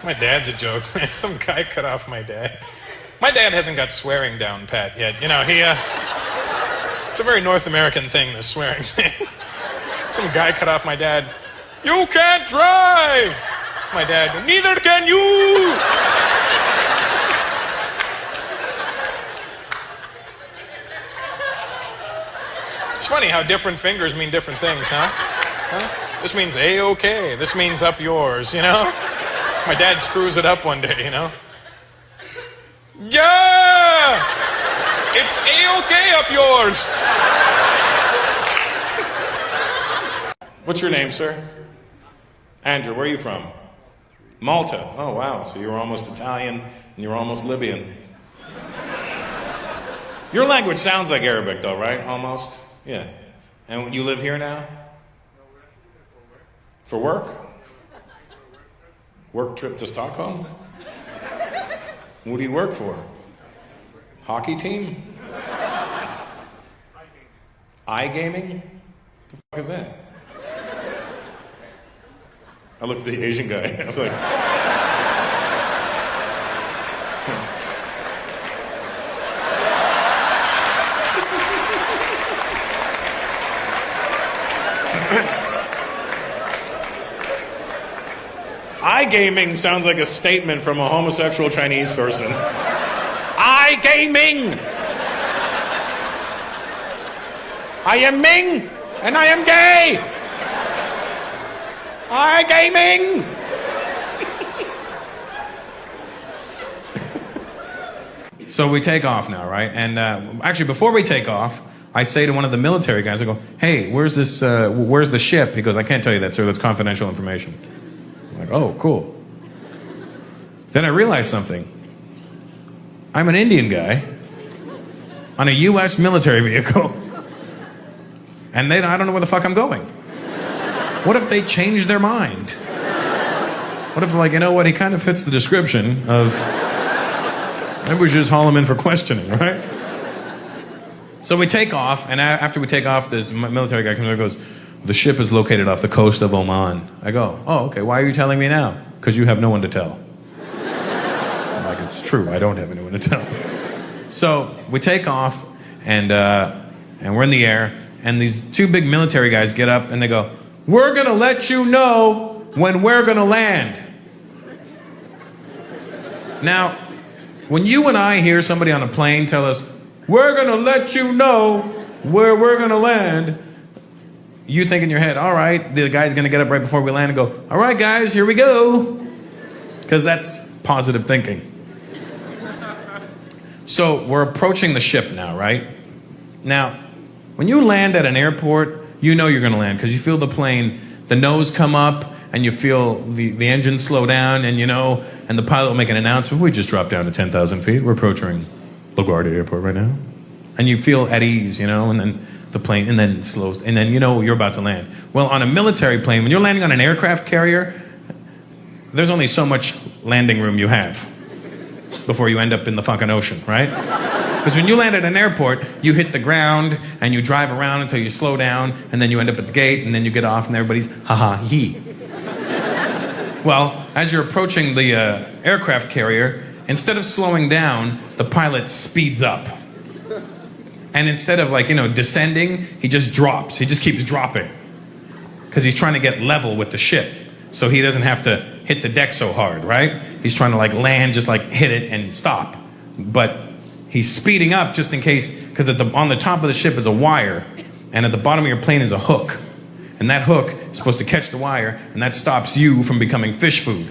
My dad's a joke. Some guy cut off my dad. My dad hasn't got swearing down pat yet. You know, it's a very North American thing, this swearing thing. Some guy cut off my dad. You can't drive! My dad, neither can you! It's funny how different fingers mean different things, huh? This means A-okay. This means up yours, you know? My dad screws it up one day, you know? Yeah! It's A-okay up yours! What's your name, sir? Andrew, where are you from? Malta. Oh, wow. So you're almost Italian and you're almost Libyan. Your language sounds like Arabic, though, right? Almost? Yeah. And you live here now? For work? Work trip to Stockholm? What do you work for? Hockey team? iGaming? The fuck is that? I looked at the Asian guy. I was like... iGaming sounds like a statement from a homosexual Chinese person. iGaming! I am Ming, and I am gay! iGaming! So we take off now, right? And actually, before we take off, I say to one of the military guys, I go, hey, where's the ship? He goes, I can't tell you that, sir. That's confidential information. I'm like, oh, cool. Then I realized something. I'm an Indian guy on a U.S. military vehicle, and I don't know where the fuck I'm going. What if they change their mind? What if, like, you know what, he kind of fits the description of, maybe we should just haul him in for questioning, right? So we take off, and after we take off, this military guy comes over and goes, the ship is located off the coast of Oman. I go, oh, okay, why are you telling me now? Because you have no one to tell. I'm like, it's true, I don't have anyone to tell. So we take off, and we're in the air, and these two big military guys get up, and they go, we're gonna let you know when we're gonna land. Now, when you and I hear somebody on a plane tell us, we're gonna let you know where we're gonna land, you think in your head, all right, the guy's gonna get up right before we land and go, all right, guys, here we go. Because that's positive thinking. So we're approaching the ship now, right? Now, when you land at an airport, you know you're gonna land because you feel the plane, the nose come up, and you feel the engine slow down, and and the pilot will make an announcement, we just dropped down to 10,000 feet, we're approaching LaGuardia Airport right now. And you feel at ease, and then the plane, and then it slows, and then you're about to land. Well, on a military plane, when you're landing on an aircraft carrier, there's only so much landing room you have before you end up in the fucking ocean, right? Because when you land at an airport, you hit the ground, and you drive around until you slow down, and then you end up at the gate, and then you get off, and everybody's ha-ha-hee. Well, as you're approaching the aircraft carrier, instead of slowing down, the pilot speeds up. And instead of descending, he just drops. He just keeps dropping. Because he's trying to get level with the ship. So he doesn't have to hit the deck so hard, right? He's trying to land, just hit it and stop. But he's speeding up just in case, because on the top of the ship is a wire, and at the bottom of your plane is a hook. And that hook is supposed to catch the wire, and that stops you from becoming fish food.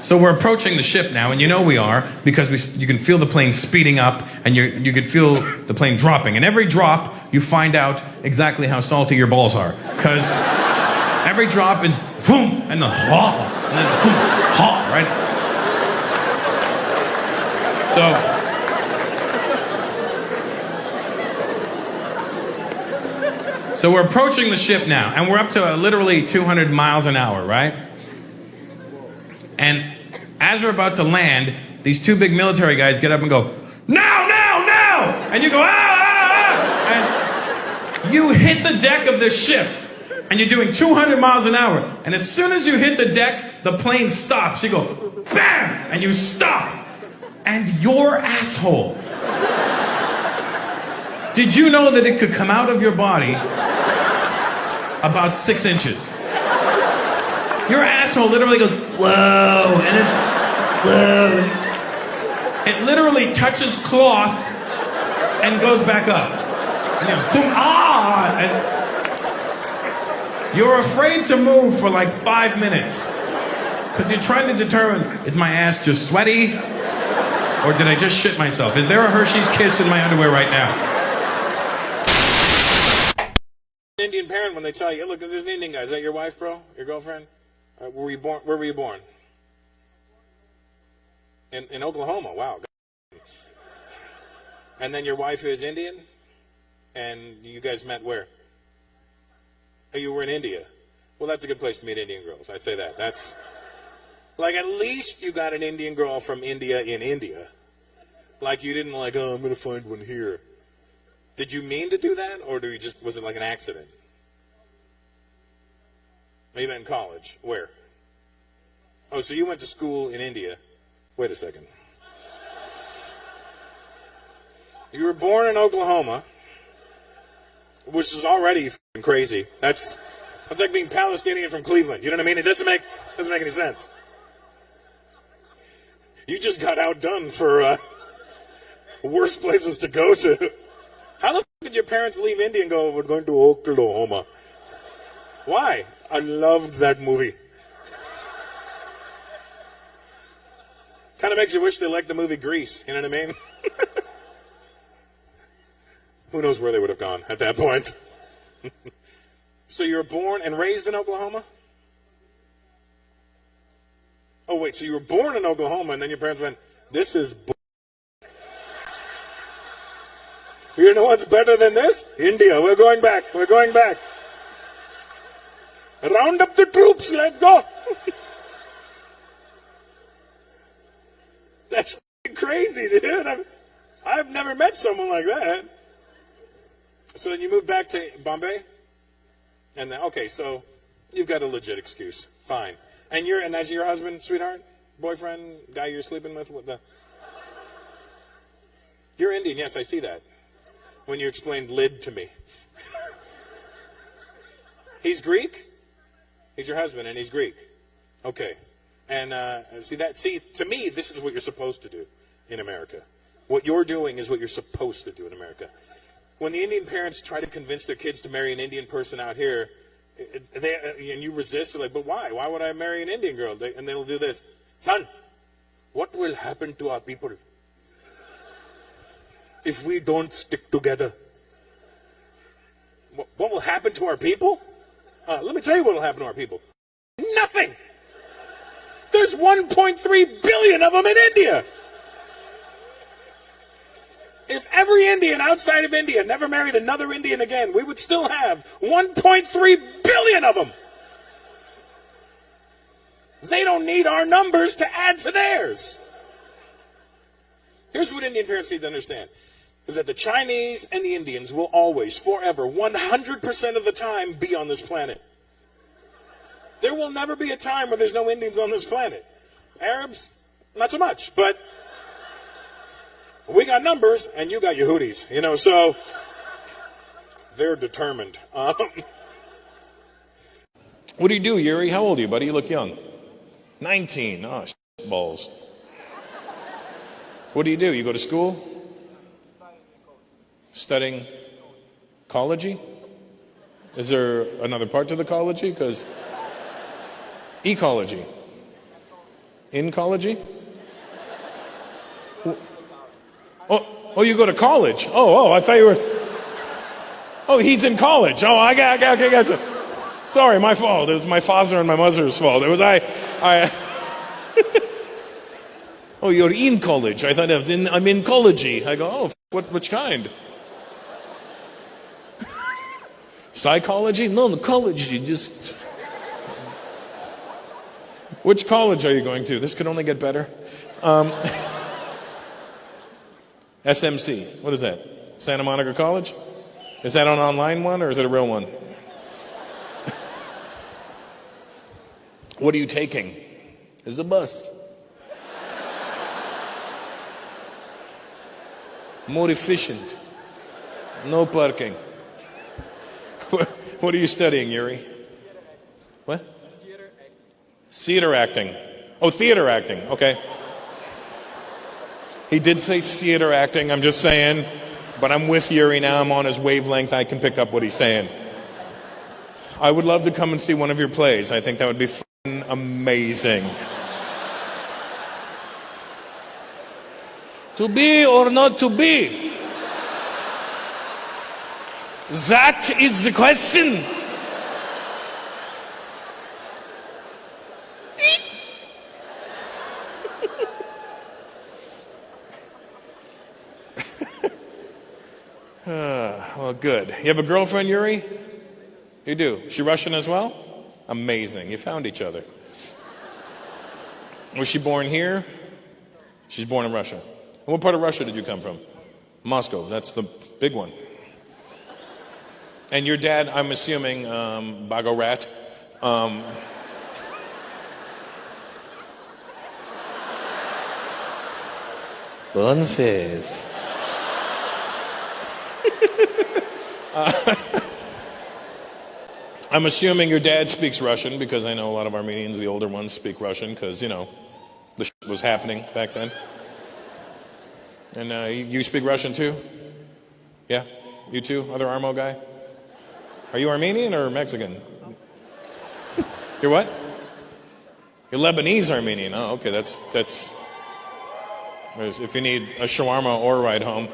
So we're approaching the ship now, and we are, because you can feel the plane speeding up, and you can feel the plane dropping. And every drop, you find out exactly how salty your balls are. Because every drop is boom, and then ha, and then boom, ha, right? So we're approaching the ship now, and we're up to literally 200 miles an hour, right? And as we're about to land, these two big military guys get up and go, now, now, now! And you go, ah, ah, ah! And you hit the deck of this ship. and you're doing 200 miles an hour, and as soon as you hit the deck, the plane stops. You go, bam, and you stop, and your asshole. Did you know that it could come out of your body about 6 inches? Your asshole literally goes, whoa, and it, whoa. It literally touches cloth and goes back up. And you go, and you're afraid to move for like 5 minutes because you're trying to determine, is my ass just sweaty or did I just shit myself? Is there a Hershey's Kiss in my underwear right now? Indian parent, when they tell you, look, there's an Indian guy. Is that your wife, bro? Your girlfriend? Where were you born? In Oklahoma. Wow. And then your wife is Indian? And you guys met where? Oh, you were in India. Well, that's a good place to meet Indian girls. I'd say that. That's like, at least you got an Indian girl from India in India. Like, you didn't like, oh, I'm going to find one here. Did you mean to do that, or was it like an accident? You met in college. Where? Oh, so you went to school in India. Wait a second. You were born in Oklahoma, which is already crazy. That's like being Palestinian from Cleveland. You know what I mean? It doesn't make any sense. You just got outdone for worse places to go to. How the did your parents leave India and go, we're going to Oklahoma? Why? I loved that movie. Kind of makes you wish they liked the movie Grease. You know what I mean? Who knows where they would have gone at that point? So you were born and raised in Oklahoma? Oh, wait, so you were born in Oklahoma and then your parents went, this is you know what's better than this? India. We're going back. Round up the troops. Let's go. That's crazy, dude. I've never met someone like that. So then you moved back to Bombay? And then, okay, so you've got a legit excuse. Fine. And that's your husband, sweetheart? Boyfriend? Guy you're sleeping with? You're Indian, yes, I see that. When you explained lid to me. He's Greek? He's your husband and he's Greek. Okay. And to me, this is what you're supposed to do in America. What you're doing is what you're supposed to do in America. When the Indian parents try to convince their kids to marry an Indian person out here, and you resist, you're like, but why? Why would I marry an Indian girl? And they'll do this. Son, what will happen to our people if we don't stick together? What will happen to our people? Let me tell you what will happen to our people. Nothing! There's 1.3 billion of them in India! If every Indian outside of India never married another Indian again, we would still have 1.3 billion of them! They don't need our numbers to add to theirs! Here's what Indian parents need to understand. Is that the Chinese and the Indians will always, forever, 100% of the time be on this planet. There will never be a time where there's no Indians on this planet. Arabs, not so much, but we got numbers and you got Yehudis, so they're determined. What do you do, Yuri? How old are you, buddy? You look young. 19. Oh, balls. What do? You go to school? Studying ecology? Is there another part to the ecology? Because ecology. Incology? Oh, you go to college? Oh, I thought you were... Oh, he's in college. Oh, I got you. Sorry, my fault. It was my father and my mother's fault. It was I... Oh, you're in college. I thought I'm in ecology. I go, which kind? Psychology? No, college. You just... Which college are you going to? This could only get better. SMC. What is that? Santa Monica College? Is that an online one or is it a real one? What are you taking? It's a bus. More efficient. No parking. What are you studying, Yuri? What? Theater acting. Oh, theater acting. Okay. He did say theater acting, I'm just saying. But I'm with Yuri now. I'm on his wavelength. I can pick up what he's saying. I would love to come and see one of your plays. I think that would be fun, amazing. To be or not to be? That is the question. Well, good. You have a girlfriend, Yuri? You do. Is she Russian as well? Amazing. You found each other. Was she born here? She's born in Russia. And what part of Russia did you come from? Moscow. That's the big one. And your dad, I'm assuming, Bagorat. Entonces. I'm assuming your dad speaks Russian because I know a lot of Armenians, the older ones, speak Russian because, you know, the shit was happening back then. And you speak Russian too? Yeah? You too, other Armo guy? Are you Armenian or Mexican? You're what? You're Lebanese Armenian. Oh, okay, that's if you need a shawarma or a ride home.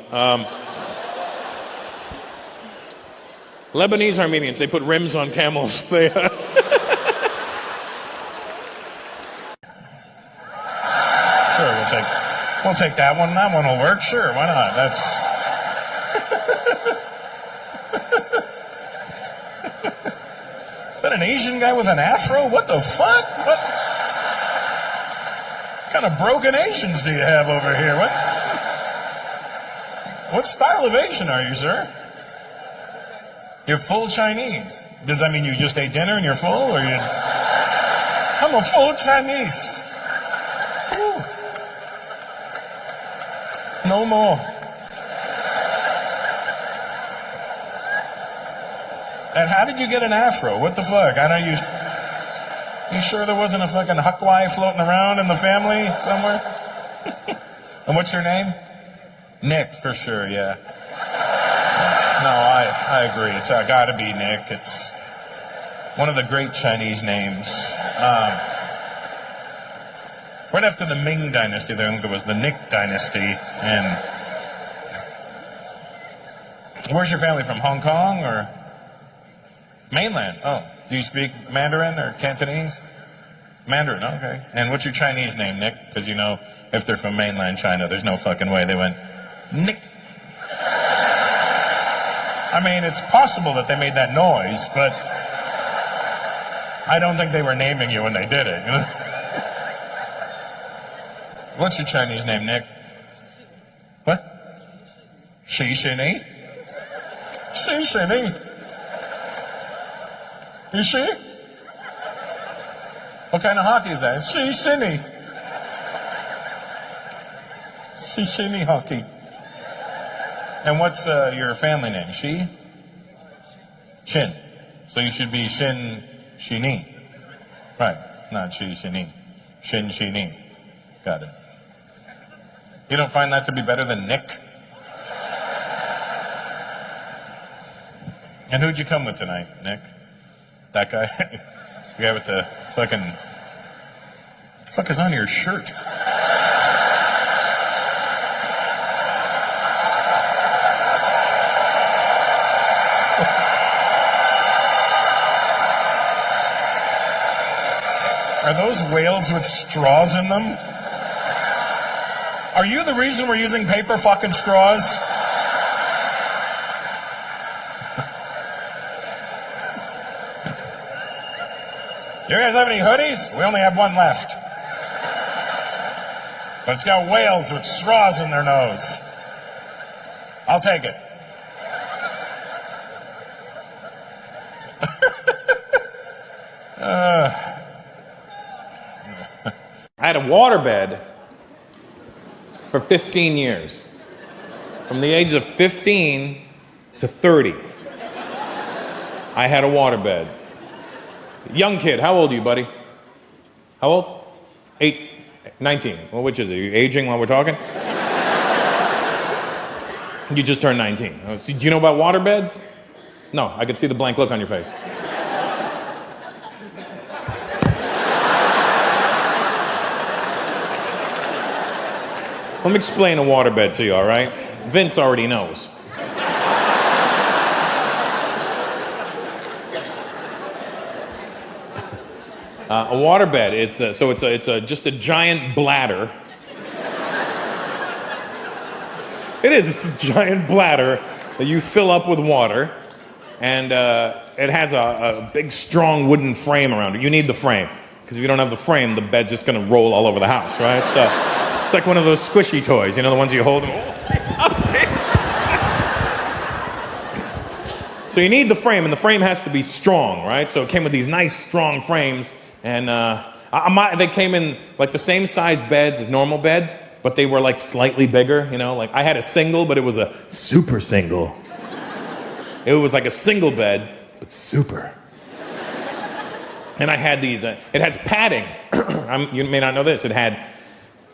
Lebanese Armenians, they put rims on camels. Sure, we'll take that one. That one will work. Sure, why not? That's. Is that an Asian guy with an afro? What the fuck? What kind of broken Asians do you have over here? What style of Asian are you, sir? You're full Chinese. Does that mean you just ate dinner and you're full, or you? I'm a full Chinese. Ooh. No more. And how did you get an afro? What the fuck? I know you. You sure there wasn't a fucking Hakwai floating around in the family somewhere? And what's your name? Nick, for sure. Yeah. No, I agree. It's gotta be Nick. It's one of the great Chinese names. Right after the Ming Dynasty, there was the Nick Dynasty. And where's your family from? Hong Kong or mainland? Oh, do you speak Mandarin or Cantonese? Mandarin, okay. And what's your Chinese name, Nick? Because you know, if they're from mainland China, there's no fucking way they went Nick. I mean, it's possible that they made that noise, but I don't think they were naming you when they did it. What's your Chinese name, Nick? What? Shi Shini? Shi Shini? You she? What kind of hockey is that? Shi Shini. Shi Shini hockey. And what's your family name? Shi? Shin. So you should be Shin Shini. Right. Not Shi Shini. Shin Shini. Got it. You don't find that to be better than Nick? And who'd you come with tonight, Nick? That guy? The guy with the fucking... What the fuck is on your shirt? Are those whales with straws in them? Are you the reason we're using paper fucking straws? Do you guys have any hoodies? We only have one left. But it's got whales with straws in their nose. I'll take it. had a waterbed for 15 years. From the age of 15 to 30. I had a waterbed. Young kid, how old are you, buddy? How old? 19. Well, which is it? Are you aging while we're talking? You just turned 19. Do you know about waterbeds? No, I could see the blank look on your face. Let me explain a waterbed to you, all right? Vince already knows. A waterbed, it's just a giant bladder. It's a giant bladder that you fill up with water, and it has a big, strong wooden frame around it. You need the frame, because if you don't have the frame, the bed's just going to roll all over the house, right? So it's like one of those squishy toys, you know, the ones you hold. So you need the frame, and the frame has to be strong, right? So it came with these nice, strong frames, and they came in like the same size beds as normal beds, but they were like slightly bigger, you know? Like I had a single, but it was a super single. It was like a single bed, but super. And I had these, it has padding. You may not know this, it had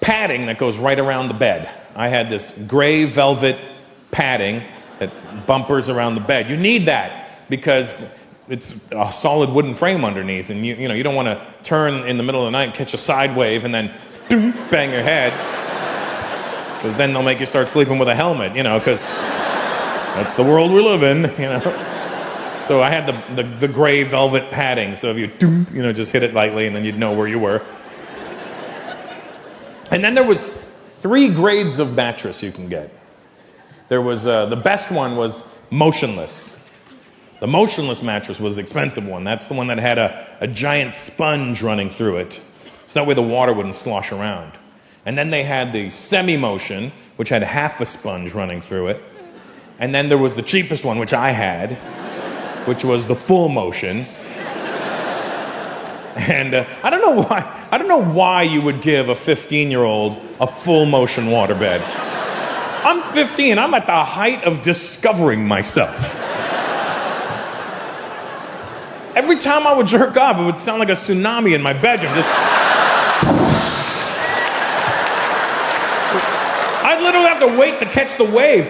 padding that goes right around the bed. I had this gray velvet padding that bumpers around the bed. You need that because it's a solid wooden frame underneath, and you don't want to turn in the middle of the night, catch a side wave, and then bang your head, because then they'll make you start sleeping with a helmet, you know, because that's the world we live in, you know. So I had the gray velvet padding, so if you just hit it lightly, and then you'd know where you were. And then there was 3 grades of mattress you can get. There was the best one was motionless. The motionless mattress was the expensive one. That's the one that had a giant sponge running through it, so that way the water wouldn't slosh around. And then they had the semi-motion, which had half a sponge running through it. And then there was the cheapest one, which I had, which was the full motion. And I don't know why you would give a 15-year-old a full motion waterbed. I'm 15. I'm at the height of discovering myself. Every time I would jerk off, it would sound like a tsunami in my bedroom. Just... I'd literally have to wait to catch the wave.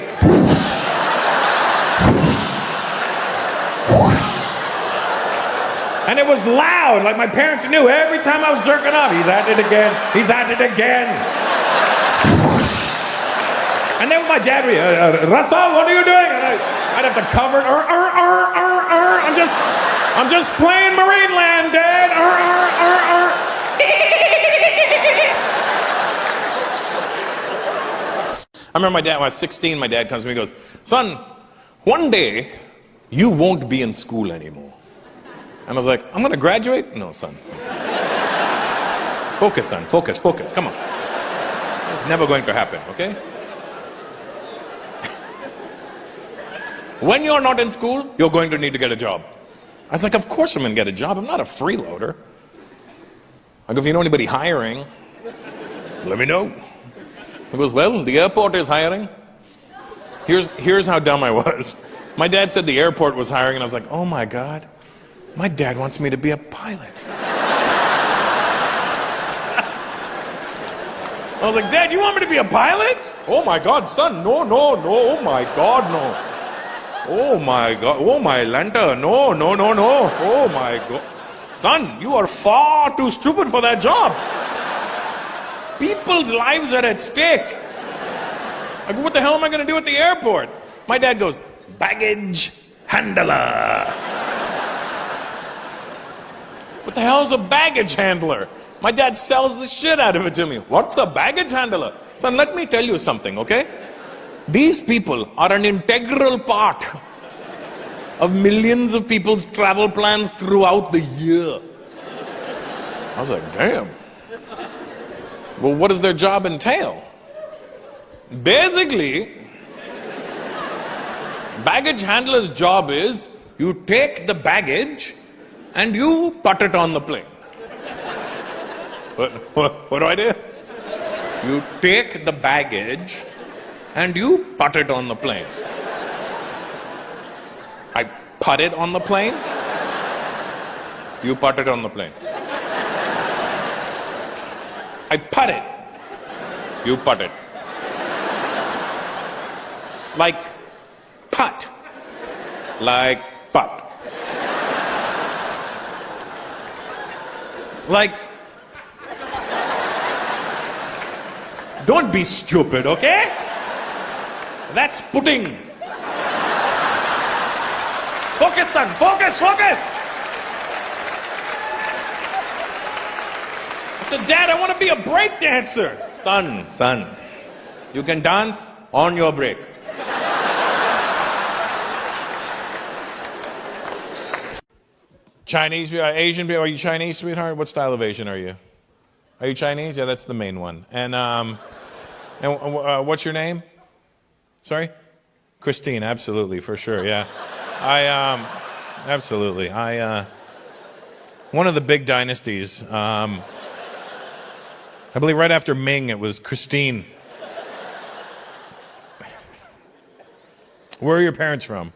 And it was loud, like my parents knew every time I was jerking off. He's at it again. He's at it again. And then my dad would be, Russell, what are you doing? And I'd have to cover it. I'm just playing Marineland, Dad. I remember my dad, when I was 16, my dad comes to me and goes, son, one day you won't be in school anymore. And I was like, I'm going to graduate? No, son. Focus, son. Focus. Come on. It's never going to happen, okay? When you're not in school, you're going to need to get a job. I was like, of course I'm going to get a job. I'm not a freeloader. I go, if you know anybody hiring, let me know. He goes, well, the airport is hiring. Here's how dumb I was. My dad said the airport was hiring, and I was like, oh my God, my dad wants me to be a pilot. I was like, Dad, you want me to be a pilot? Oh my God, son, no, oh my God, no. Oh my God, oh my Lanta, no, oh my God. Son, you are far too stupid for that job. People's lives are at stake. I go, what the hell am I going to do at the airport? My dad goes, baggage handler. What the hell is a baggage handler? My dad sells the shit out of it to me. What's a baggage handler? Son, let me tell you something, okay? These people are an integral part of millions of people's travel plans throughout the year. I was like, damn. Well, what does their job entail? Basically, baggage handler's job is you take the baggage and you put it on the plane. What do I do? You take the baggage and you put it on the plane. I put it on the plane? You put it on the plane. I put it. You put it. Like putt. Like putt. Like, don't be stupid, okay? That's putting. Focus, son, focus, focus! I said, Dad, I want to be a break dancer. Son, you can dance on your break. Chinese, Asian, are you Chinese, sweetheart? What style of Asian are you? Are you Chinese? Yeah, that's the main one. And what's your name? Sorry? Christine, absolutely, for sure, yeah. Absolutely. One of the big dynasties, I believe right after Ming, it was Christine. Where are your parents from?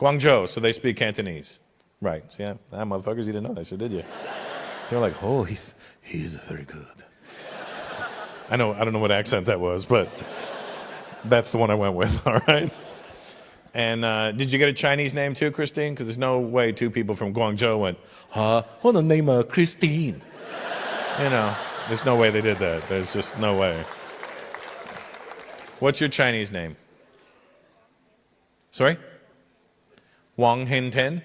Guangzhou, so they speak Cantonese. Right, see, motherfuckers, you didn't know that shit, did you? They're like, oh, he's very good. I don't know what accent that was, but that's the one I went with, all right? And did you get a Chinese name too, Christine? Because there's no way two people from Guangzhou went, I want to name her Christine. You know, there's no way they did that. There's just no way. What's your Chinese name? Sorry? Wang Hinten?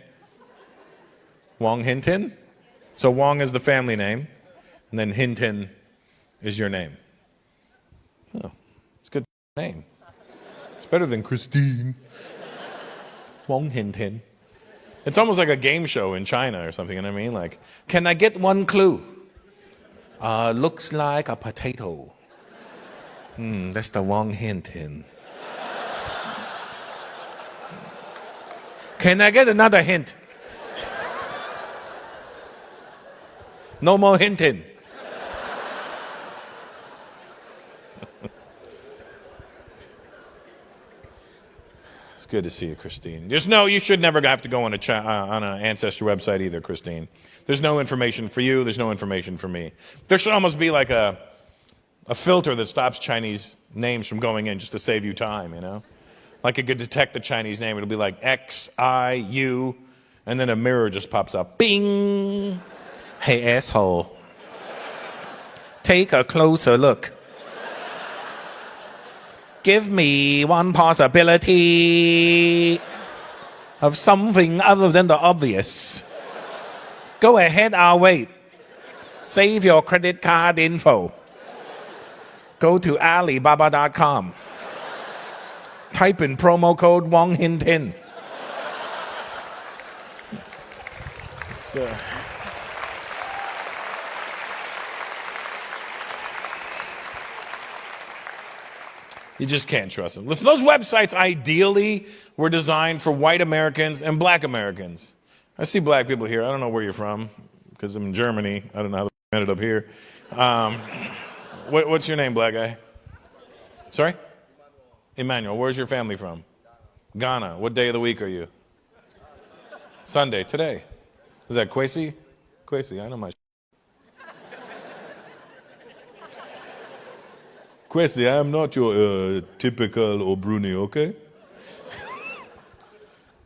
Wang Hinten? So Wang is the family name, and then Hinten is your name. Oh, it's a good name. It's better than Christine. Wang Hinten. It's almost like a game show in China or something, you know what I mean? Like, can I get one clue? Looks like a potato. That's the Wang Hinten. Can I get another hint? No more hinting. It's good to see you, Christine. You should never have to go on an Ancestry website either, Christine. There's no information for you. There's no information for me. There should almost be like a filter that stops Chinese names from going in just to save you time, you know? Like it could detect the Chinese name. It'll be like X-I-U, and then a mirror just pops up. Bing! Hey, asshole. Take a closer look. Give me one possibility of something other than the obvious. Go ahead, I'll wait. Save your credit card info. Go to Alibaba.com. Type in promo code Wang Hinten. It's You just can't trust them. Listen, those websites ideally were designed for white Americans and black Americans. I see black people here. I don't know where you're from because I'm in Germany. I don't know how they ended up here. What's your name, black guy? Sorry? Emmanuel. Where's your family from? Ghana. What day of the week are you? Sunday. Today. Is that Kwesi? Kwesi, I know my Kwesi, I am not your typical O'Bruni, okay?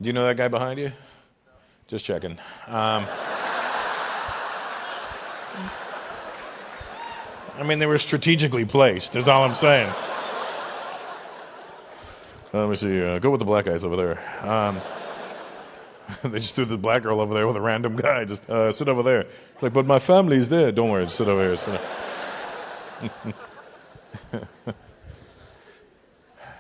Do you know that guy behind you? Just checking. I mean, they were strategically placed, is all I'm saying. Let me see. Go with the black guys over there. They just threw the black girl over there with a random guy. Just sit over there. It's like, but my family's there. Don't worry, just sit over here. Sit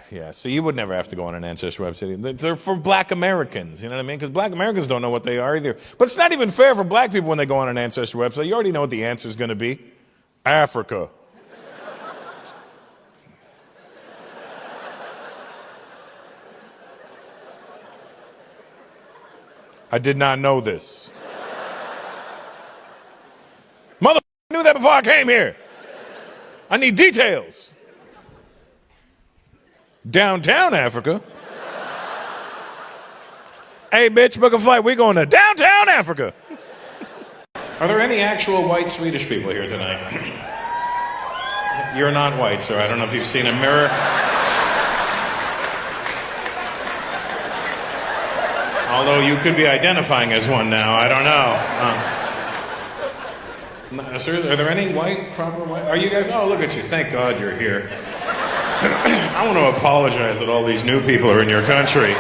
Yeah, so you would never have to go on an Ancestry website. They're for black Americans, you know what I mean? Because black Americans don't know what they are either. But it's not even fair for black people when they go on an Ancestry website. You already know what the answer is going to be. Africa. I did not know this. Motherfucker knew that before I came here. I need details. Downtown Africa? Hey, bitch, book a flight. We're going to downtown Africa. Are there any actual white Swedish people here tonight? You're not white, sir. I don't know if you've seen a mirror. Although you could be identifying as one now. I don't know. Sir, are there any white, proper white? Are you guys? Oh, look at you. Thank God you're here. I want to apologize that all these new people are in your country.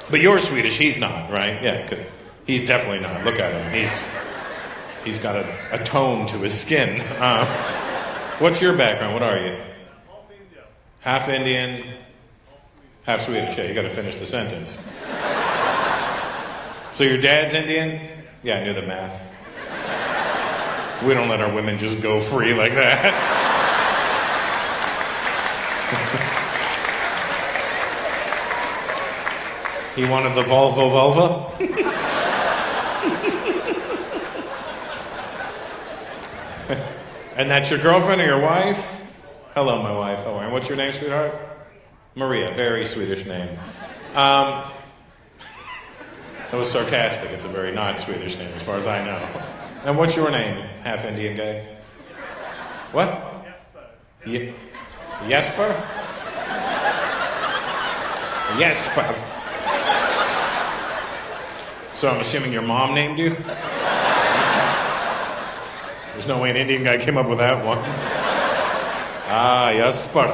But you're Swedish. He's not, right? Yeah, good. He's definitely not. Look at him. He's got a tone to his skin. What's your background? What are you? Half Indian, half Swedish. Yeah, you got to finish the sentence. So your dad's Indian? Yeah, I knew the math. We don't let our women just go free like that. He wanted the Volvo vulva? And that's your girlfriend or your wife? Hello, my wife. Oh, and what's your name, sweetheart? Maria. Very Swedish name. That was sarcastic. It's a very not Swedish name, as far as I know. And what's your name, half Indian guy? What? Jesper. Jesper? Jesper. So I'm assuming your mom named you? There's no way an Indian guy came up with that one. Ah, Jesper.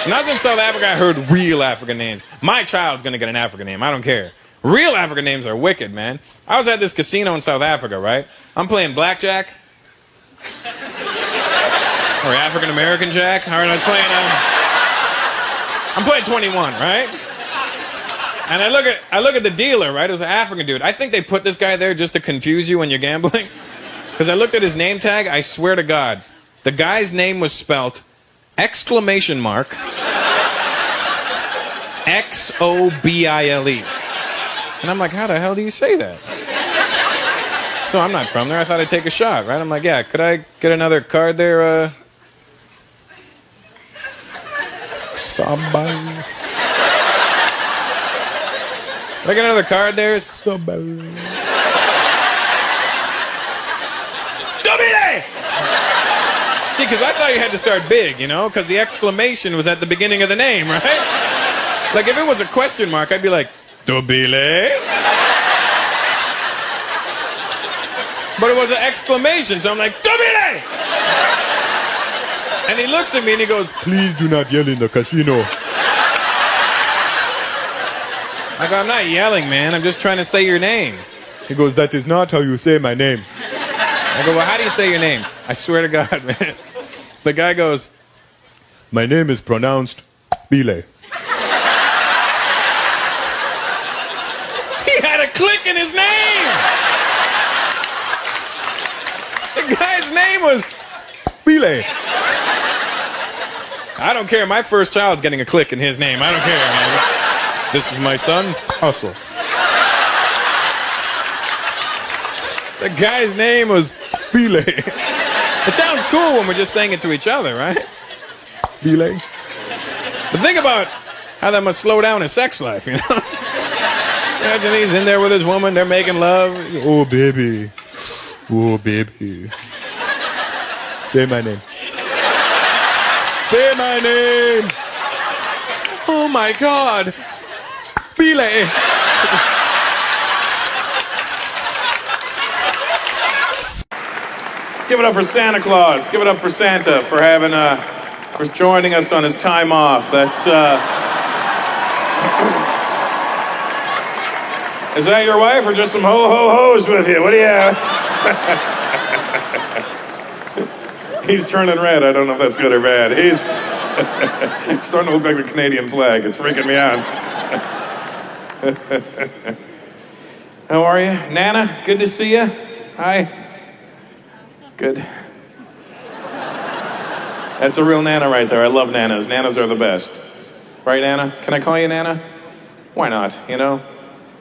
Not in South Africa, I heard real African names. My child's gonna get an African name, I don't care. Real African names are wicked, man. I was at this casino in South Africa, right? I'm playing blackjack. Or African American Jack. All right, I'm playing 21, right? And I look at the dealer, right? It was an African dude. I think they put this guy there just to confuse you when you're gambling. Because I looked at his name tag, I swear to God, the guy's name was spelt exclamation mark Xobile. And I'm like, how the hell do you say that? So I'm not from there. I thought I'd take a shot, right? I'm like, yeah, could I get another card there? Sabay. Could I get another card there? Sabay. See, because I thought you had to start big, you know, because the exclamation was at the beginning of the name, right? Like, if it was a question mark, I'd be like, Dobile? But it was an exclamation, so I'm like, Dobile! And he looks at me and he goes, please do not yell in the casino. I go, I'm not yelling, man. I'm just trying to say your name. He goes, that is not how you say my name. I go, well, how do you say your name? I swear to God, man. The guy goes, my name is pronounced Bile. He had a click in his name. The guy's name was Bile. I don't care. My first child's getting a click in his name. I don't care, man. This is my son, Hustle. The guy's name was Bile. It sounds cool when we're just saying it to each other, right? Bile. But think about how that must slow down his sex life, you know? Imagine he's in there with his woman, they're making love. Oh, baby. Oh, baby. Say my name. Say my name. Oh, my God. Bile. Give it up for Santa Claus. Give it up for Santa for having for joining us on his time off. That's Is that your wife or just some ho-ho-hos with you? What do you have? He's turning red. I don't know if that's good or bad. He's starting to look like the Canadian flag. It's freaking me out. How are you? Nana, good to see you. Hi. Good. That's a real Nana right there. I love Nanas. Nanas are the best. Right, Nana? Can I call you Nana? Why not, you know?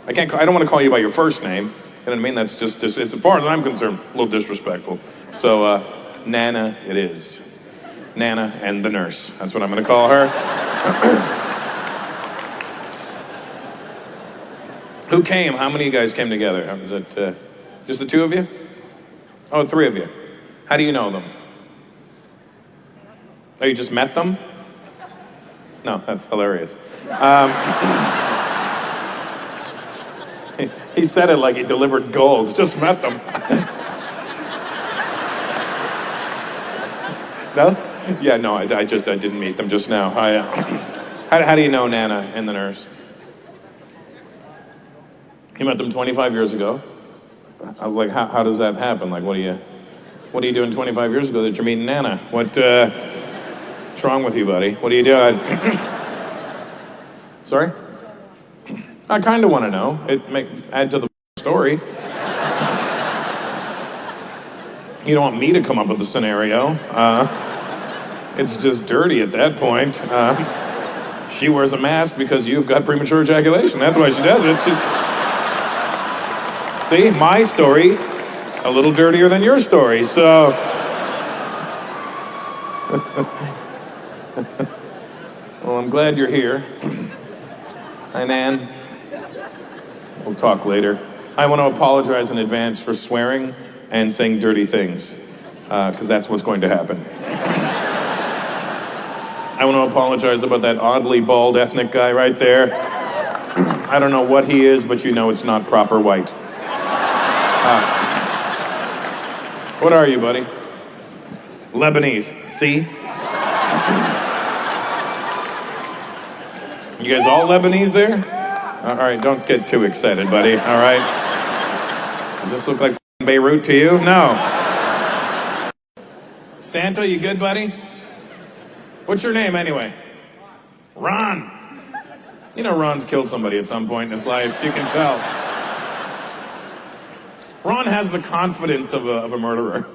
I don't want to call you by your first name. You know what I mean? That's just it's, as far as I'm concerned, a little disrespectful. So, Nana it is. Nana and the nurse. That's what I'm going to call her. Who came? How many of you guys came together? Is it just the two of you? Oh, three of you. How do you know them? Oh, you just met them? No, that's hilarious. He said it like he delivered gold. Just met them. No? Yeah, no, I didn't meet them just now. How do you know Nana and the nurse? You met them 25 years ago. Like, how does that happen? Like, what are you doing 25 years ago that you're meeting Nana? What's wrong with you, buddy? What are you doing? Sorry? I kind of want to know. Add to the story. You don't want me to come up with the scenario. It's just dirty at that point. She wears a mask because you've got premature ejaculation. That's why she does it. See, my story, a little dirtier than your story, so... Well, I'm glad you're here. Hi, Nan. We'll talk later. I want to apologize in advance for swearing and saying dirty things, because that's what's going to happen. I want to apologize about that oddly bald ethnic guy right there. I don't know what he is, but you know it's not proper white. What are you, buddy? Lebanese. See? You guys all Lebanese there? All right, don't get too excited, buddy. All right? Does this look like Beirut to you? No. Santa, you good, buddy? What's your name, anyway? Ron. You know Ron's killed somebody at some point in his life. You can tell. Ron has the confidence of a murderer.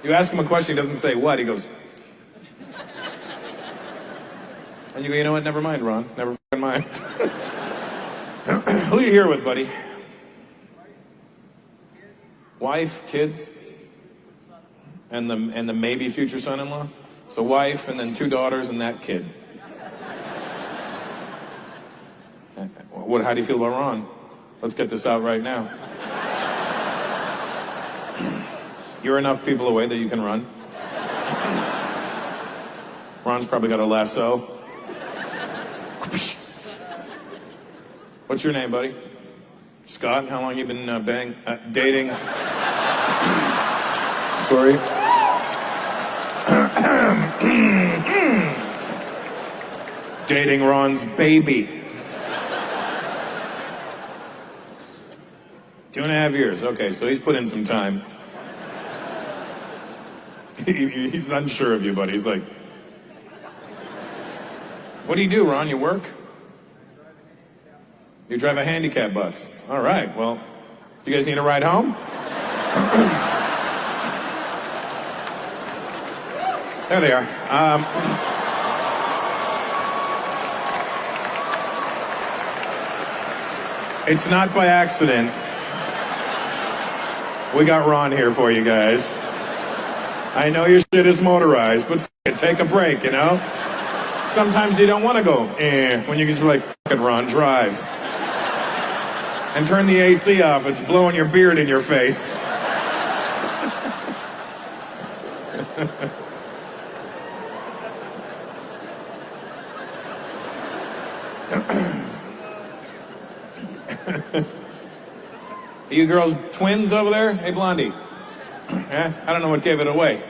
You ask him a question, he doesn't say what. He goes... And you go, you know what? Never mind, Ron. Never fucking mind. Who are you here with, buddy? Wife, kids, and the maybe future son-in-law. So wife, and then 2 daughters, and that kid. How do you feel about Ron? Let's get this out right now. You're enough people away that you can run. Ron's probably got a lasso. What's your name, buddy? Scott. How long you been dating? Sorry. Dating Ron's baby. 2.5 years. Okay, so he's put in some time. He's unsure of you, buddy. He's like, what do you do, Ron? You work? You drive a handicap bus. All right, well, do you guys need a ride home? There they are. It's not by accident. We got Ron here for you guys. I know your shit is motorized, but take a break, you know? Sometimes you don't want to go, when you can just be like, fucking Ron, drive. And turn the AC off, it's blowing your beard in your face. Are you girls twins over there? Hey, Blondie. Yeah? I don't know what gave it away.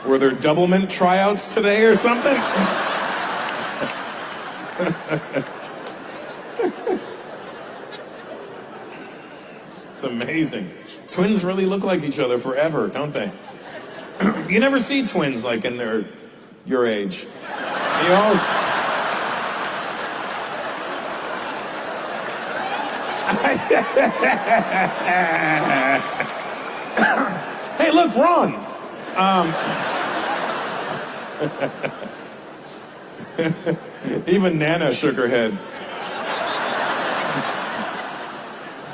Were there doublemint tryouts today or something? It's amazing. Twins really look like each other forever, don't they? You never see twins like in your age. You always... Hey, look, Ron. Even Nana shook her head.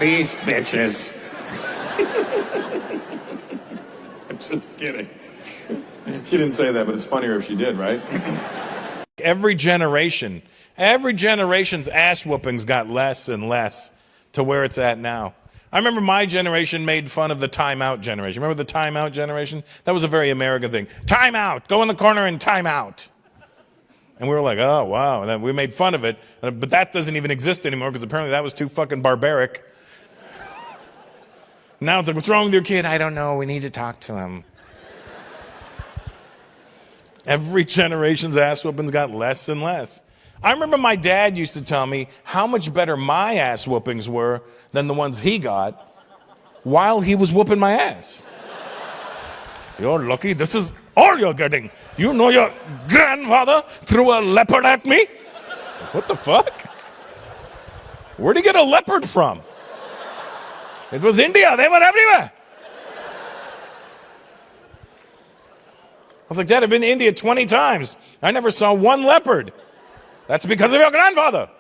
These bitches. I'm just kidding. She didn't say that, but it's funnier if she did, right? Every generation's ass whoopings got less and less to where it's at now. I remember my generation made fun of the time out generation. Remember the time out generation? That was a very American thing. Time out. Go in the corner and time out. And we were like, oh, wow. And then we made fun of it. But that doesn't even exist anymore because apparently that was too fucking barbaric. Now it's like, what's wrong with your kid? I don't know. We need to talk to him. Every generation's ass whoopings got less and less. I remember my dad used to tell me how much better my ass whoopings were than the ones he got while he was whooping my ass. You're lucky this is all you're getting. You know your grandfather threw a leopard at me? What the fuck? Where'd he get a leopard from? It was India. They were everywhere. I was like, Dad, I've been to India 20 times. I never saw one leopard. That's because of your grandfather.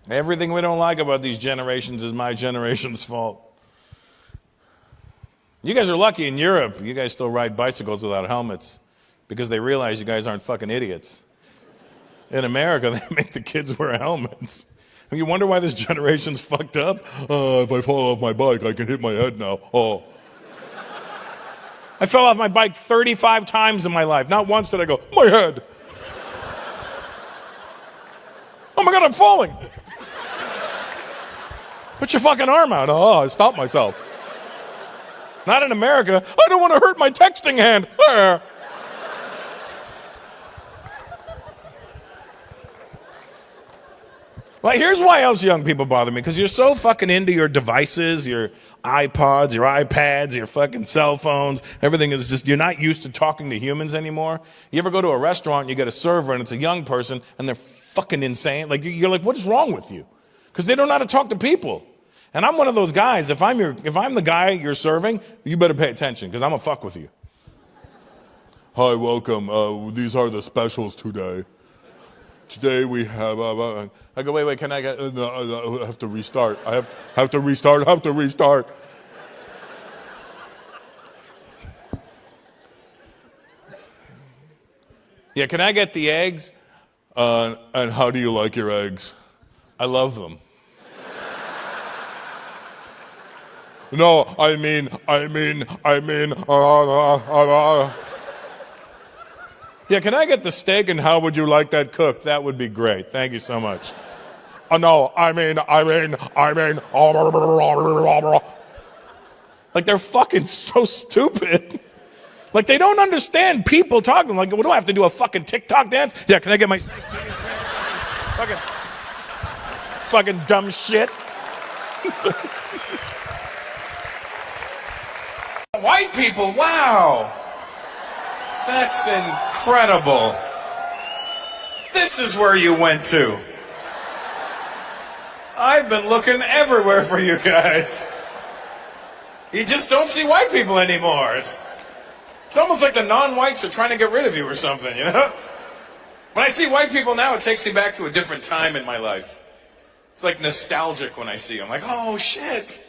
Everything we don't like about these generations is my generation's fault. You guys are lucky in Europe. You guys still ride bicycles without helmets because they realize you guys aren't fucking idiots. In America, they make the kids wear helmets. And you wonder why this generation's fucked up? If I fall off my bike, I can hit my head now. Oh. I fell off my bike 35 times in my life. Not once did I go, my head. Oh my God, I'm falling. Put your fucking arm out. Oh, I stopped myself. Not in America. I don't want to hurt my texting hand. There. Well, here's why else young people bother me. Because you're so fucking into your devices, your iPods, your iPads, your fucking cell phones. Everything is just, you're not used to talking to humans anymore. You ever go to a restaurant and you get a server and it's a young person and they're fucking insane? Like, you're like, what is wrong with you? Because they don't know how to talk to people. And I'm one of those guys. If I'm the guy you're serving, you better pay attention because I'm gonna fuck with you. Hi, welcome. These are the specials today. Today we have. I go, wait. Can I get? No, I have to restart. I have to restart. Yeah, can I get the eggs? And how do you like your eggs? I love them. No, I mean. Yeah, can I get the steak and how would you like that cooked? That would be great. Thank you so much. No, I mean. Like, they're fucking so stupid. Like, they don't understand people talking. Like, what do I have to do, a fucking TikTok dance? Yeah, can I get my fucking dumb shit? White people, wow. That's incredible. This is where you went to. I've been looking everywhere for you guys. You just don't see white people anymore. It's almost like the non-whites are trying to get rid of you or something, you know? When I see white people now, it takes me back to a different time in my life. It's like nostalgic when I see them. Like, oh shit.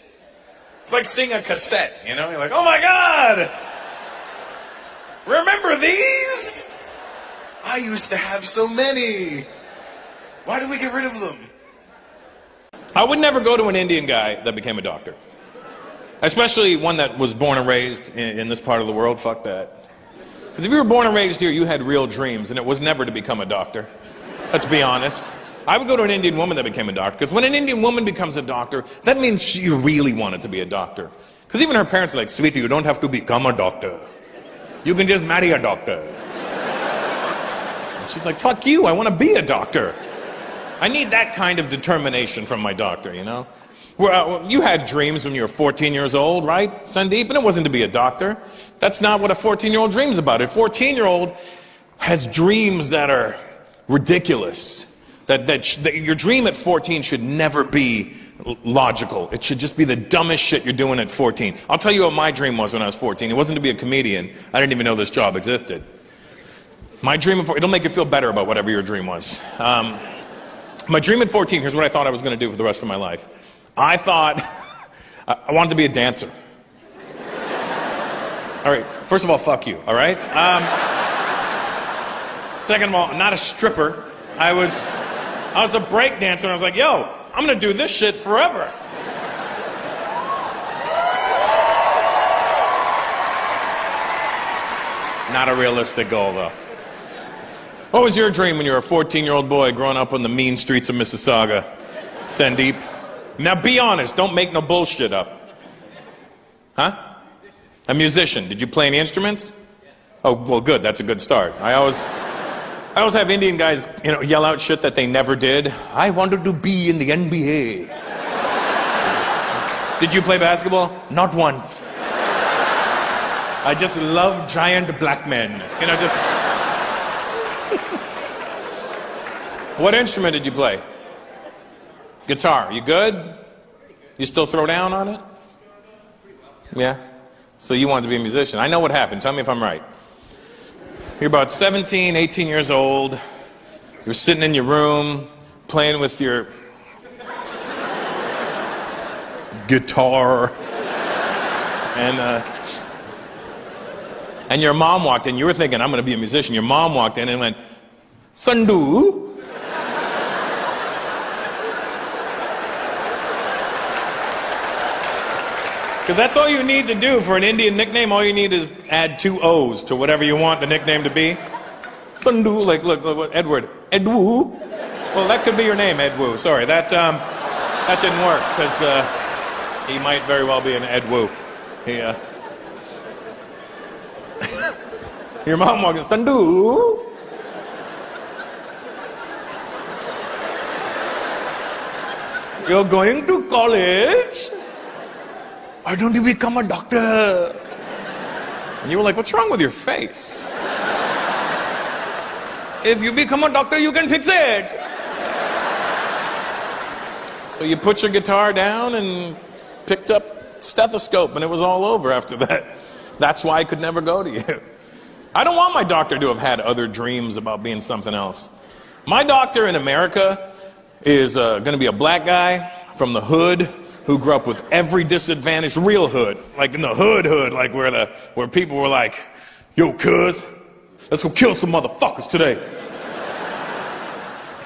It's like seeing a cassette, you know? You're like, oh my God. Remember these? I used to have so many. Why did we get rid of them? I would never go to an Indian guy that became a doctor. Especially one that was born and raised in this part of the world. Fuck that. Because if you were born and raised here, you had real dreams, and it was never to become a doctor. Let's be honest. I would go to an Indian woman that became a doctor. Because when an Indian woman becomes a doctor, that means she really wanted to be a doctor. Because even her parents are like, sweetie, you don't have to become a doctor. You can just marry a doctor. And she's like, fuck you, I want to be a doctor. I need that kind of determination from my doctor, you know? Well, you had dreams when you were 14 years old, right, Sandeep? And it wasn't to be a doctor. That's not what a 14-year-old dreams about. A 14-year-old has dreams that are ridiculous. That your dream at 14 should never be logical. It should just be the dumbest shit you're doing at 14. I'll tell you what my dream was when I was 14. It wasn't to be a comedian. I didn't even know this job existed. My dream it'll make you feel better about whatever your dream was. My dream at 14, here's what I thought I was going to do for the rest of my life. I thought I wanted to be a dancer. All right, first of all, fuck you, all right? Second of all, I'm not a stripper. I was a break dancer, and I was like, yo, I'm gonna do this shit forever. Not a realistic goal, though. What was your dream when you were a 14-year-old boy growing up on the mean streets of Mississauga? Sandeep? Now be honest, don't make no bullshit up. Huh? A musician. Did you play any instruments? Oh, well, good, that's a good start. I always have Indian guys, yell out shit that they never did. I wanted to be in the NBA. Did you play basketball? Not once. I just love giant black men. What instrument did you play? Guitar. You good? You still throw down on it? Yeah? So you wanted to be a musician. I know what happened. Tell me if I'm right. You're about 17, 18 years old. You're sitting in your room, playing with your guitar. And your mom walked in. You were thinking, I'm going to be a musician. Your mom walked in and went, Sandu. Because that's all you need to do for an Indian nickname. All you need is add 2 O's to whatever you want the nickname to be. Sandu, like, look, Edward. Edwu. Well, that could be your name, Edwu. Sorry, that didn't work, because he might very well be an Edwu. Your mom walks in, Sandu. You're going to college? Why don't you become a doctor? And you were like, what's wrong with your face? If you become a doctor, you can fix it. So you put your guitar down and picked up stethoscope, and it was all over after that. That's why I could never go to you. I don't want my doctor to have had other dreams about being something else. My doctor in America is going to be a black guy from the hood who grew up with every disadvantaged, real hood, like in the hood, like where people were like, yo, cuz, let's go kill some motherfuckers today.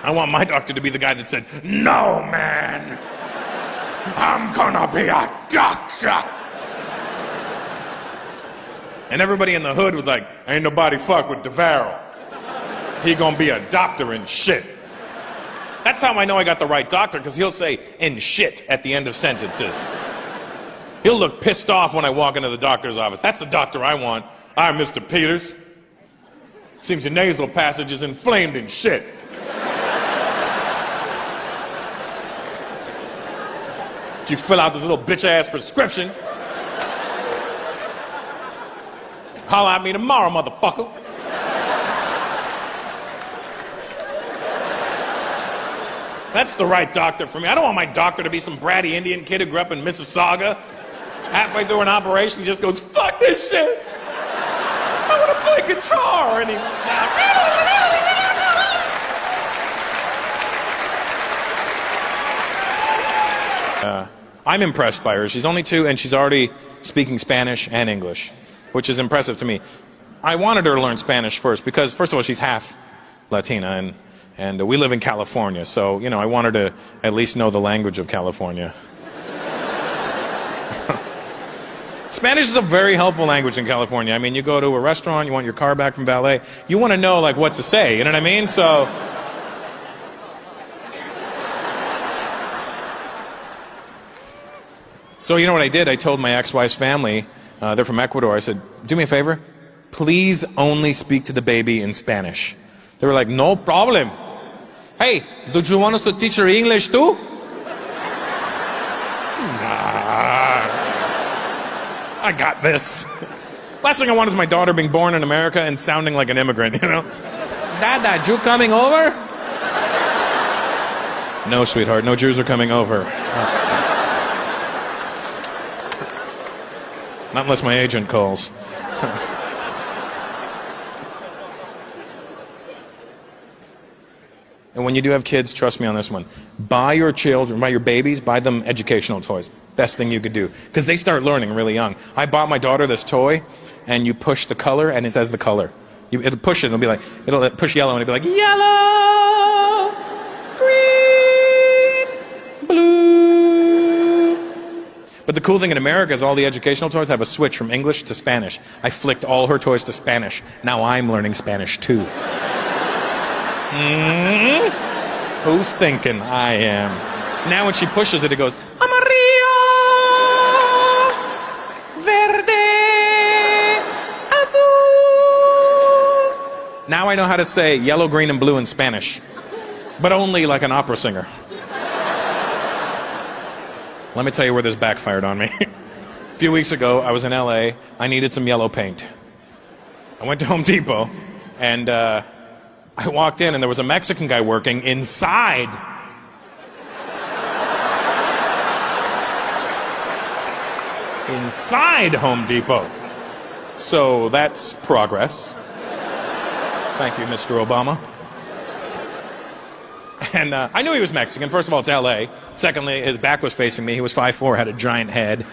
I want my doctor to be the guy that said, no, man, I'm gonna be a doctor. And everybody in the hood was like, ain't nobody fuck with DeVaro. He gonna be a doctor and shit. That's how I know I got the right doctor, because he'll say, and shit, at the end of sentences. He'll look pissed off when I walk into the doctor's office. That's the doctor I want. I'm Mr. Peters. Seems your nasal passage is inflamed and shit. Did you fill out this little bitch-ass prescription? Holla at me tomorrow, motherfucker. That's the right doctor for me. I don't want my doctor to be some bratty Indian kid who grew up in Mississauga. Halfway through an operation, he just goes, fuck this shit. I want to play guitar. And I'm impressed by her. She's only 2, and she's already speaking Spanish and English, which is impressive to me. I wanted her to learn Spanish first because, first of all, she's half Latina, and we live in California, so, I want her to at least know the language of California. Spanish is a very helpful language in California. I mean, you go to a restaurant, you want your car back from valet, you want to know, like, what to say, you know what I mean? So you know what I did? I told my ex-wife's family, they're from Ecuador, I said, do me a favor, please only speak to the baby in Spanish. They were like, no problem. Hey, do you want us to teach her English too? Nah, I got this. Last thing I want is my daughter being born in America and sounding like an immigrant, Dada, Jew coming over? No, sweetheart, no Jews are coming over. Not unless my agent calls. And when you do have kids, trust me on this one. Buy your children, buy your babies, buy them educational toys. Best thing you could do. Because they start learning really young. I bought my daughter this toy, and you push the color, and it says the color. It'll push it, and it'll push yellow, and it'll be like, yellow, green, blue. But the cool thing in America is all the educational toys have a switch from English to Spanish. I flicked all her toys to Spanish. Now I'm learning Spanish too. Who's thinking I am? Now when she pushes it, it goes, amarillo, verde, azul. Now I know how to say yellow, green, and blue in Spanish, but only like an opera singer. Let me tell you where this backfired on me. A few weeks ago, I was in LA. I needed some yellow paint. I went to Home Depot, and I walked in, and there was a Mexican guy working inside. Inside Home Depot. So that's progress. Thank you, Mr. Obama. And I knew he was Mexican. First of all, it's LA. Secondly, his back was facing me. He was 5'4", had a giant head.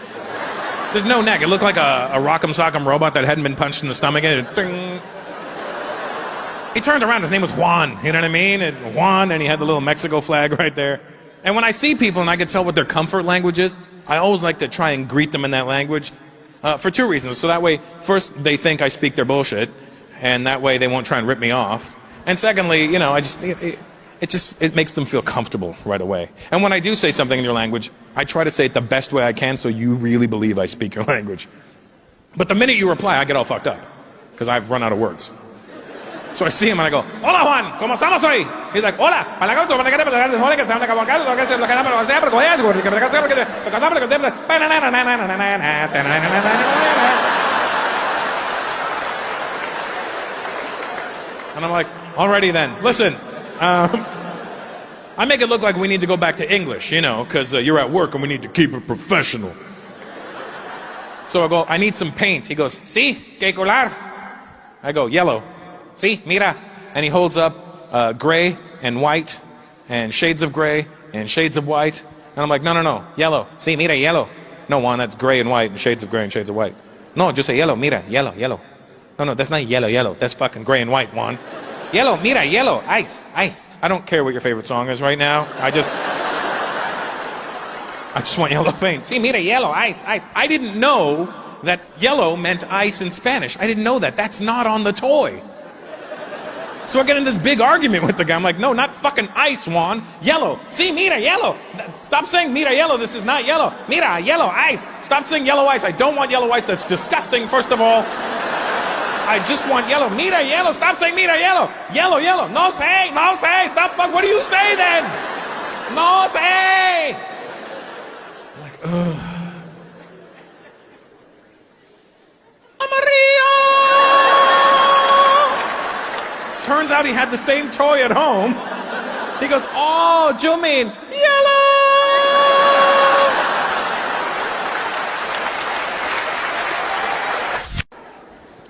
There's no neck. It looked like a rock'em sock'em robot that hadn't been punched in the stomach. And ding. He turned around, his name was Juan, you know what I mean? And Juan, and he had the little Mexico flag right there. And when I see people and I can tell what their comfort language is, I always like to try and greet them in that language for two reasons. So that way, first, they think I speak their bullshit, and that way they won't try and rip me off. And secondly, you know, it makes them feel comfortable right away. And when I do say something in your language, I try to say it the best way I can so you really believe I speak your language. But the minute you reply, I get all fucked up, because I've run out of words. So I see him and I go, hola Juan, ¿cómo estamos hoy? He's like, hola. And I'm like, alrighty then. Listen, I make it look like we need to go back to English, you know, because you're at work and we need to keep it professional. So I go, I need some paint. He goes, sí, ¿qué color? I go, yellow. See, mira. And he holds up gray and white and shades of gray and shades of white. And I'm like, no, yellow. See, mira, yellow. No, Juan, that's gray and white and shades of gray and shades of white. No, just say yellow, mira, yellow. No, that's not yellow. That's fucking gray and white, Juan. Yellow, mira, yellow, ice. I don't care what your favorite song is right now. I just want yellow paint. See, mira, yellow, ice. I didn't know that yellow meant ice in Spanish. I didn't know that. That's not on the toy. So I get in this big argument with the guy. I'm like, no, not fucking ice, Juan. Yellow. See, mira, yellow. Stop saying mira, yellow. This is not yellow. Mira, yellow, ice. Stop saying yellow ice. I don't want yellow ice. That's disgusting, first of all. I just want yellow. Mira, yellow. Stop saying mira, yellow. Yellow. No say. Stop. Fuck. What do you say then? No say. I'm like, ugh. Amarillo. Turns out he had the same toy at home. He goes, oh, you mean yellow?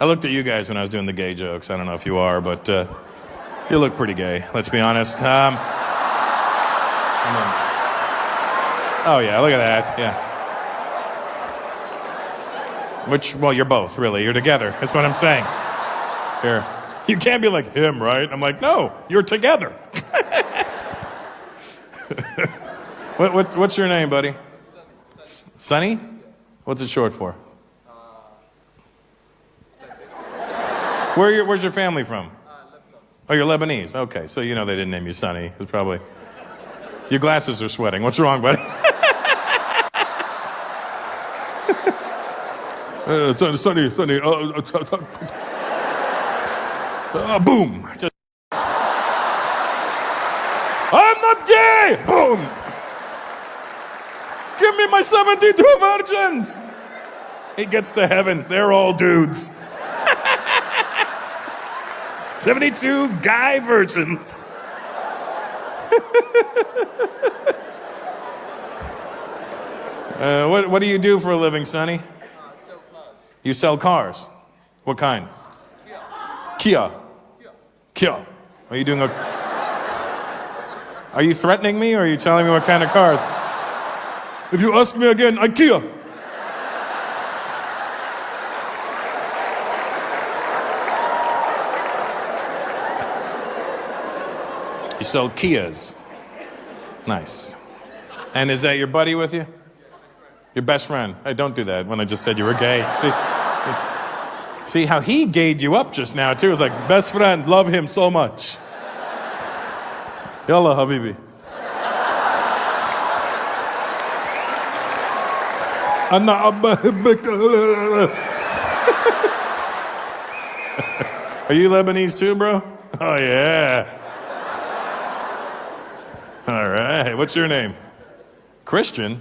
I looked at you guys when I was doing the gay jokes. I don't know if you are, but you look pretty gay, let's be honest. Oh, yeah, look at that, yeah. Well, you're both, really. You're together. That's what I'm saying. Here. You can't be like him, right? I'm like, no, you're together. What's your name, buddy? Sonny? What's it short for? Where's your family from? Oh, you're Lebanese. Okay, so you know they didn't name you Sonny. It's probably... Your glasses are sweating. What's wrong, buddy? Sonny. Boom. Just... I'm not gay! Boom! Give me my 72 virgins! He gets to heaven. They're all dudes. 72 guy versions. What do you do for a living, Sonny? Sell cars. You sell cars. What kind? Kia. Kia. Are you doing a... Are you threatening me, or are you telling me what kind of cars? If you ask me again, IKEA. You sell Kias. Nice. And is that your buddy with you? Your best friend? Hey, don't do that when I just said you were gay. See how he gayed you up just now, too. It was like, best friend, love him so much. Yalla, habibi. Are you Lebanese too, bro? Oh, yeah. All right. What's your name? Christian?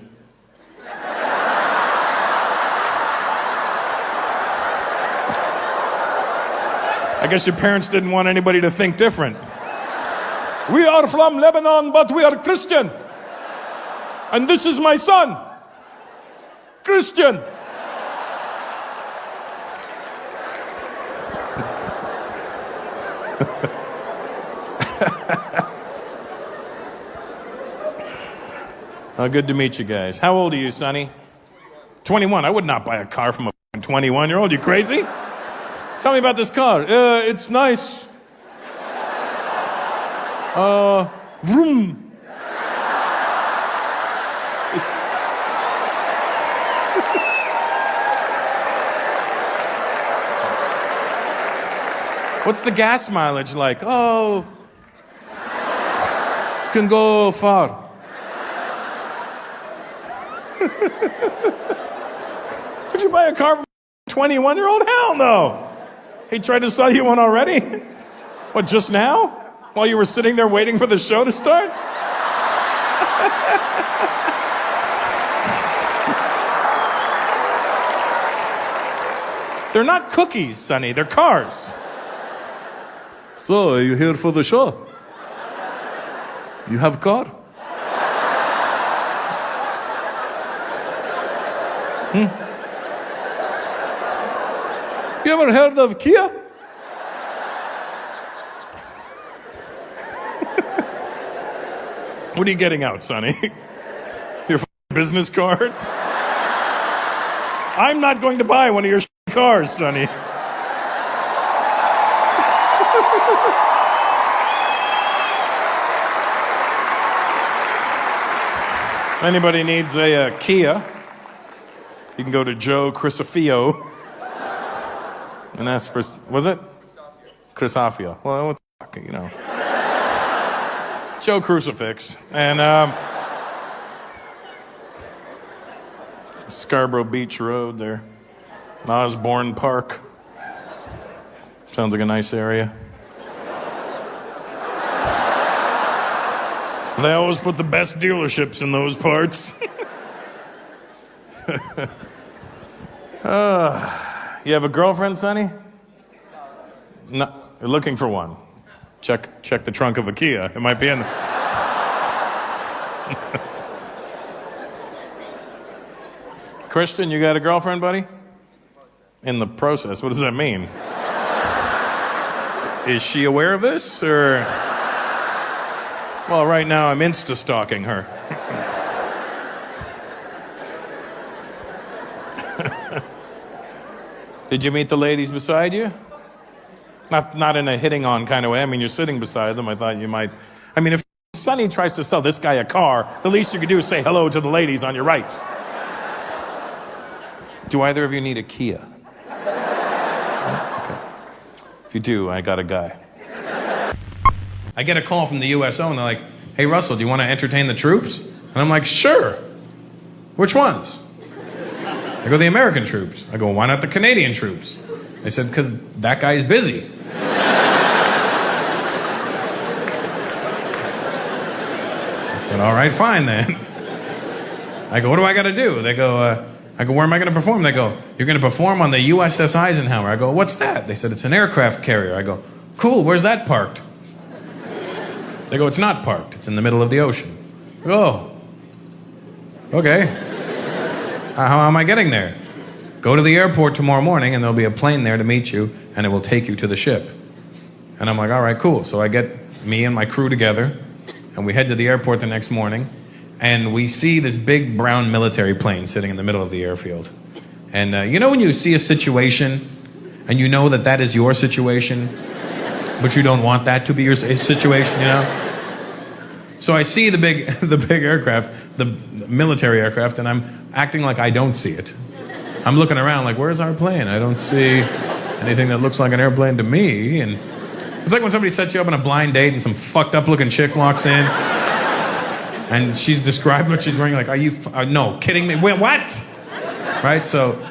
I guess your parents didn't want anybody to think different. We are from Lebanon, but we are Christian. And this is my son, Christian. Good to meet you guys. How old are you, Sonny? 21. I would not buy a car from a 21-year-old. You crazy? Tell me about this car. It's nice. Vroom. What's the gas mileage like? Oh, can go far. Would you buy a car from a 21-year-old? Hell no. He tried to sell you one already? What, just now? While you were sitting there waiting for the show to start? They're not cookies, Sonny. They're cars. So, are you here for the show? You have a car? You ever heard of Kia? What are you getting out, Sonny? Your business card? I'm not going to buy one of your cars, Sonny. If anybody needs a Kia, you can go to Joe Crisafio. And that's for, was it? Crisafio. Well, what the fuck, you know. Joe Crucifix. And Scarborough Beach Road there. Osborne Park. Sounds like a nice area. They always put the best dealerships in those parts. You have a girlfriend, Sonny? No, you're looking for one. Check the trunk of a Kia. It might be in. Christian, you got a girlfriend, buddy? In the process. What does that mean? Is she aware of this, or? Well, right now I'm Insta-stalking her. Did you meet the ladies beside you? Not in a hitting on kind of way. I mean, you're sitting beside them. I thought you might. I mean, if Sonny tries to sell this guy a car, the least you could do is say hello to the ladies on your right. Do either of you need a Kia? Okay. If you do, I got a guy. I get a call from the USO and they're like, hey, Russell, do you want to entertain the troops? And I'm like, sure. Which ones? I go, the American troops. I go, why not the Canadian troops? They said, because that guy's busy. I said, all right, fine then. I go, what do I got to do? They go, I go, where am I going to perform? They go, you're going to perform on the USS Eisenhower. I go, what's that? They said, it's an aircraft carrier. I go, cool, where's that parked? They go, it's not parked. It's in the middle of the ocean. I go, oh, okay. How am I getting there? Go to the airport tomorrow morning and there'll be a plane there to meet you and it will take you to the ship. And I'm like, all right, cool. So I get me and my crew together and we head to the airport the next morning and we see this big brown military plane sitting in the middle of the airfield. And you know when you see a situation and you know that that is your situation, but you don't want that to be your situation, you know? So I see the big aircraft, the military aircraft, and I'm acting like I don't see it. I'm looking around like, where's our plane? I don't see anything that looks like an airplane to me. And it's like when somebody sets you up on a blind date and some fucked up looking chick walks in and she's described what she's wearing, like, are you, no, kidding me? Wait, what? Right? So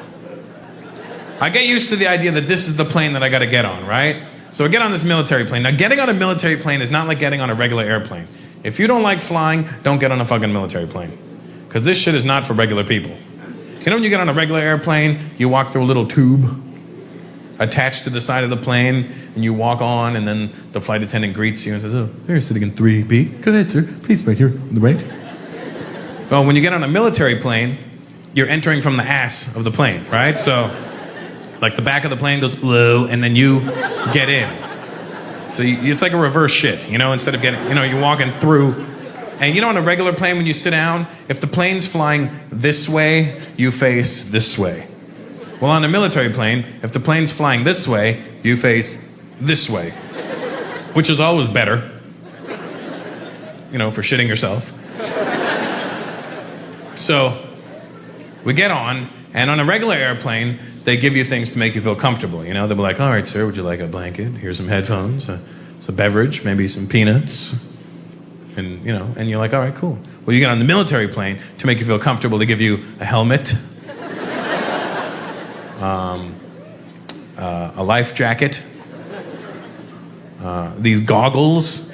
I get used to the idea that this is the plane that I got to get on, right? So I get on this military plane. Now, getting on a military plane is not like getting on a regular airplane. If you don't like flying, don't get on a fucking military plane. Because this shit is not for regular people. You know when you get on a regular airplane, you walk through a little tube attached to the side of the plane, and you walk on, and then the flight attendant greets you and says, oh, they're sitting in 3B. Go ahead, sir. Please, right here on the right. Well, when you get on a military plane, you're entering from the ass of the plane, right? So, like the back of the plane goes low, and then you get in. So it's like a reverse shit, you know, instead of getting, you know, you're walking through. And you know, on a regular plane, when you sit down, if the plane's flying this way, you face this way. Well, on a military plane, if the plane's flying this way, you face this way. Which is always better, you know, for shitting yourself. So, we get on, and on a regular airplane, they give you things to make you feel comfortable, you know? They'll be like, all right, sir, would you like a blanket? Here's some headphones, some beverage, maybe some peanuts. And, you know, and you're like, all right, cool. Well, you get on the military plane to make you feel comfortable. They give you a helmet, a life jacket, these goggles,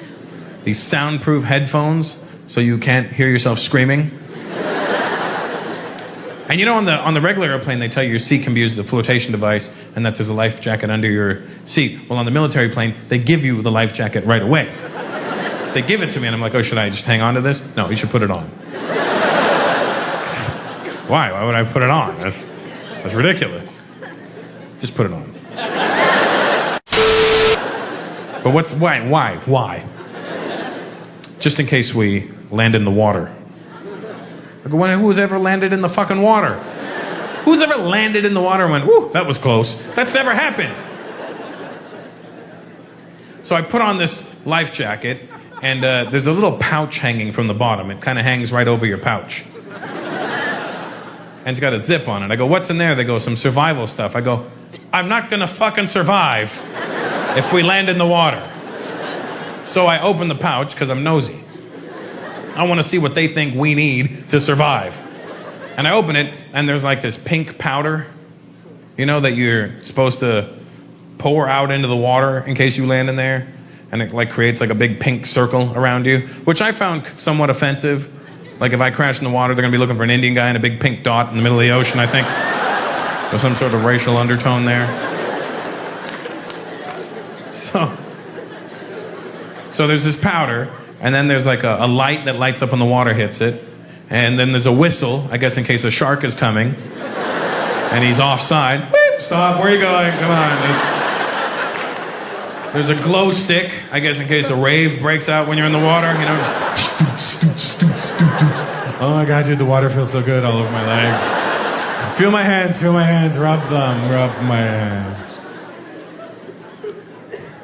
these soundproof headphones so you can't hear yourself screaming. And you know, on the regular airplane, they tell you your seat can be used as a flotation device and that there's a life jacket under your seat. Well, on the military plane, they give you the life jacket right away. They give it to me, and I'm like, oh, should I just hang on to this? No, you should put it on. Why? Why would I put it on? That's ridiculous. Just put it on. But why? Just in case we land in the water. Who's ever landed in the fucking water? Who's ever landed in the water and went, whoo, that was close? That's never happened. So I put on this life jacket, and there's a little pouch hanging from the bottom. It kind of hangs right over your pouch. And it's got a zip on it. I go, what's in there? They go, some survival stuff. I go, I'm not gonna fucking survive if we land in the water. So I open the pouch, because I'm nosy. I want to see what they think we need to survive. And I open it, and there's like this pink powder, you know, that you're supposed to pour out into the water in case you land in there. And it like creates like a big pink circle around you, which I found somewhat offensive. Like if I crash in the water, they're going to be looking for an Indian guy in a big pink dot in the middle of the ocean, I think. There's some sort of racial undertone there. So there's this powder, and then there's like a light that lights up when the water hits it. And then there's a whistle, I guess in case a shark is coming. And he's offside. Beep, stop, where are you going? Come on. There's a glow stick, I guess in case a rave breaks out when you're in the water. You know, just... Oh my God, dude, the water feels so good all over my legs. Feel my hands, rub them, rub my hands.